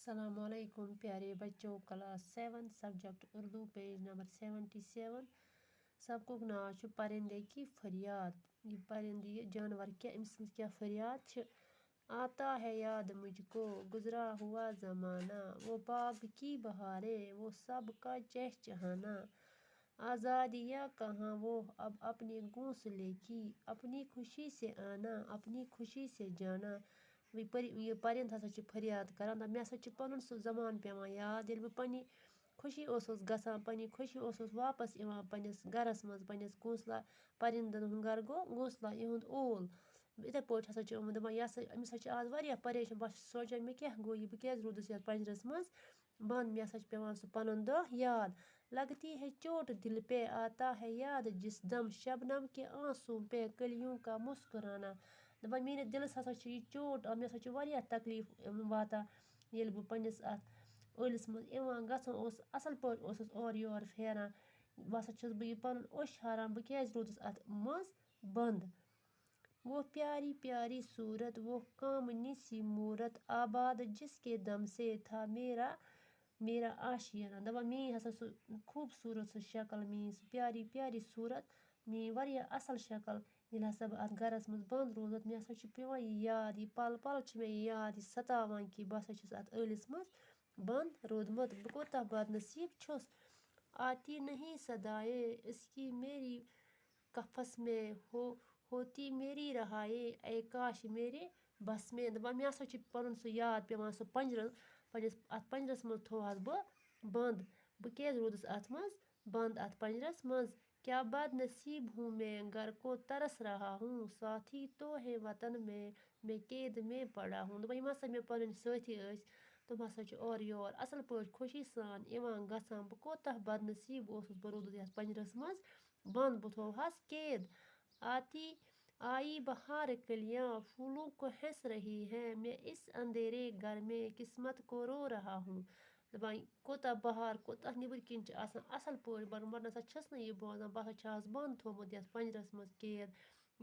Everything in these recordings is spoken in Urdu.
السلام علیکم پیارے بچوں، class 7 subject Urdu page number 77۔ سبقُک ناو چھُ پرندے کی فریاد۔ یہ پرندے یہ جانور کیا أمۍ سٕنٛز کیا فریاد چھِ۔ آتا ہے یاد مجھ کو گزرا ہوا زمانہ، وہ باغ کی بہاریں وہ سب کا چہچہانا، آزادیاں کہاں وہ اب اپنے گھونسلے کی، اپنی خوشی سے آنا اپنی خوشی سے جانا۔ یہ پرند ہسا چھِ فریاد کران، مےٚ ہسا چھُ پنُن سُہ زمانہٕ پیوان یاد ییٚلہِ بہٕ پننہِ خوشی اوسُس گژھان، پننہِ خوشی اوسُس واپس یِوان پننِس گرس منٛز، پننِس گھونسلا پرندن ہُنٛد گرٕ گوٚو گھونسلا یِہُنٛد اول۔ یِتھے پٲٹھۍ ہسا چھُ یِمن دپان یہِ ہسا أمِس ہسا چھِ آز واریاہ پریشان، بہٕ چھس سونٛچان مےٚ کیاہ گوٚو یہِ، بہٕ کیازِ روٗدُس یتھ پنجرس منٛز بنٛد، مےٚ ہسا چھُ پیوان سُہ پنُن دۄہ یاد۔ لگتی ہے چوٹ دل پہ آتا ہے یاد جس دم شبنم کے آنسوں پہ کلیوں کا مسکرانا۔ دپان میٲنِس دلس ہسا چھِ یہِ چوٹ، مےٚ ہسا چھُ واریاہ تکلیف واتان ییٚلہِ بہٕ پننِس اتھ ٲلِس منٛز یِوان گژھان اوس، اصل پٲٹھۍ اوسُس اورٕ یورٕ پھیران، بہٕ ہسا چھس بہٕ یہِ پنُن اوٚش ہاران بہٕ کیازِ روٗدُس اتھ منٛز بنٛد۔ وہ پیاری پیاری صورت وہ کامنی سی مورت آباد جس کے دم سے تھا میرا آشیانہ۔ دپان میٲنۍ ہسا سُہ خوٗبصوٗرت سُہ شکل، میٲنۍ سُہ پیاری پیاری صوٗرت، میٲنۍ واریاہ اصل شکل ییٚلہِ ہسا بہٕ اتھ گرس منٛز بنٛد روٗزٕس، مےٚ ہسا چھُ پیوان یہِ یاد، یہِ پل پل چھُ مےٚ یہِ یاد، یہِ ستاوان کہِ بہٕ ہسا چھُس اتھ ٲلِس منٛز بنٛد روٗدمُت، بہٕ کوٗتاہ بد نصیٖب چھُس۔ آتی نہیں صدائے اس کی میری قفس میں ہوتی میری رہائے اے کاش میرے بس میں۔ دپان مےٚ ہسا چھُ پنُن سُہ یاد پیوان، سُہ پنجرٕ پننِس اتھ پنجرس منٛز تھوہس بہٕ بنٛد، بہٕ کیازِ روٗدُس اتھ منٛز بنٛد اتھ پنجرس منٛز۔ کیا بد نصیب ہوں میں گھر کو ترس رہا ہوں، ساتھی تو ہے وطن میں قید میں پڑا ہوں۔ دپان یِم ہسا مےٚ پنٕنۍ سٲتھی ٲسۍ تِم ہسا چھِ اورٕ یور اصل پٲٹھۍ خوشی سان یِوان گژھان، بہٕ کوٗتاہ بد نصیٖب اوسُس بہٕ روٗدُس یتھ پنجرس منٛز بنٛد، بہٕ تھوہس قید۔ آئی بہار کلیاں پھولوں کو ہنس رہی ہیں، میں اس اندھیرے گھر میں قسمت کو رو رہا ہوں۔ دپان کوٗتاہ بہار کوٗتاہ نیٚبٕرۍ کِنۍ چھِ آسان اصل پٲٹھۍ بہٕ نسا چھس نہٕ یہِ بوزان، بہٕ ہسا چھس بنٛد تھومُت یتھ پنجرس منٛز قید،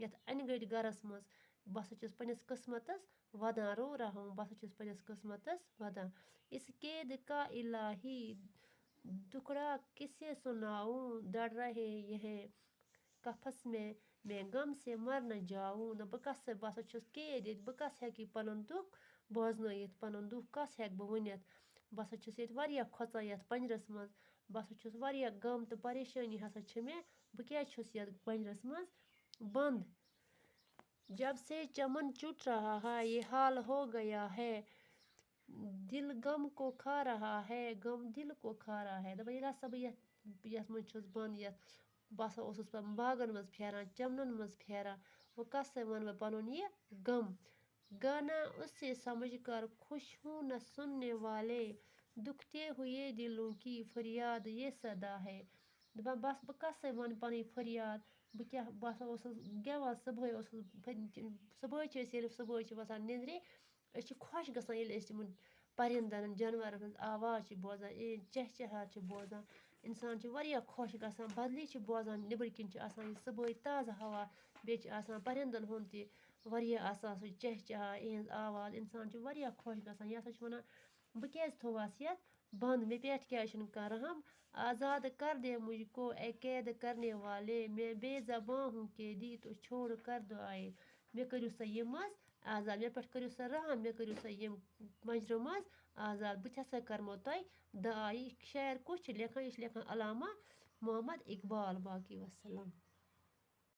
یتھ انہِ گٔٹۍ گرس منٛز، بہٕ ہسا چھس پننِس قسمتس ودان، رو رہا ہوں بہٕ ہسا چھس پننِس قسمتس ودان۔ اس قید کا الہی دکھڑا کسے سناؤں، ڈر رہے یہ قفس میں غم سے مر نہ جاؤں۔ بہٕ ہسا چھس قید ییٚتہِ، بہٕ کس ہیٚکہٕ یہِ پنُن دُکھ بوزنٲیِتھ، پنُن دُکھ کس ہیٚکہٕ بہٕ ؤنِتھ، بہٕ ہسا چھس ییٚتہِ واریاہ کھۄژان یتھ پنجرس منٛز، بہٕ ہسا چھس واریاہ غم تہٕ پریشٲنی ہسا چھِ مےٚ، بہٕ کیازِ چھس یتھ پنجرس منٛز بنٛد۔ جب سے چمن چٹ رہا ہے یہ حال ہو گیا ہے، دل غم کو کھا رہا ہے غم دل کو کھا رہا ہے۔ دپان ییٚلہِ ہسا بہٕ یتھ منٛز چھس بنٛد، یتھ بہٕ ہسا اوسُس پتہٕ باغن منٛز پھیران چمنن منٛز پھیران، وۄنۍ کس سے ونہٕ بہٕ پنُن یہِ غم۔ گانا اسے سمجھ کر خوش ہوں نہ سننے والے، دکھتے ہوئے دلوں کی فریاد یہ صدا ہے۔ دپان بس بہٕ کس سے ونہٕ پنٕنۍ فریاد، بہٕ ہسا اوسُس گٮ۪وان صبحٲے صبحٲے چھِ أسۍ ییٚلہِ صبحٲے چھِ وۄتھان نِندرِ أسۍ چھِ خۄش گژھان ییٚلہِ أسۍ یِمن پرندن جانورن ہٕنٛز آواز چھِ بوزان، چہچہات چھِ بوزان، انسان چھُ واریاہ خۄش گژھان، بدلی چھِ بوزان، نیٚبٕرۍ کِنۍ چھِ آسان یہِ صبحٲے تازٕ ہوا، بیٚیہِ چھِ آسان پرندن ہُنٛد تہِ واریاہ آسان سُہ چہچہا یِہنٛز آواز، انسان چھُ واریاہ خۄش گژھان۔ یہِ ہسا چھِ ونان بہٕ کیازِ تھوہس یتھ بنٛد، مےٚ پٮ۪ٹھ کیازِ چھُنہٕ کانٛہہ رحم، آزاد کر دے مجھ کو اے قید کرنے والے، میں بے زباں ہوں قیدی تو چھوڑ کر دو آئے۔ مےٚ کٔرِو سا یہِ منٛز آزاد، مےٚ پٮ۪ٹھ کٔرِو سا رحم، مےٚ کٔرِو سا یِم پنجرٕ منٛز آزاد، بہٕ تہِ ہسا کرمو تۄہہِ دعا۔ یہِ شعر کُس چھُ لیکھان، یہِ چھُ لیکھان علامہ محمد اقبال۔ باقی وسلام۔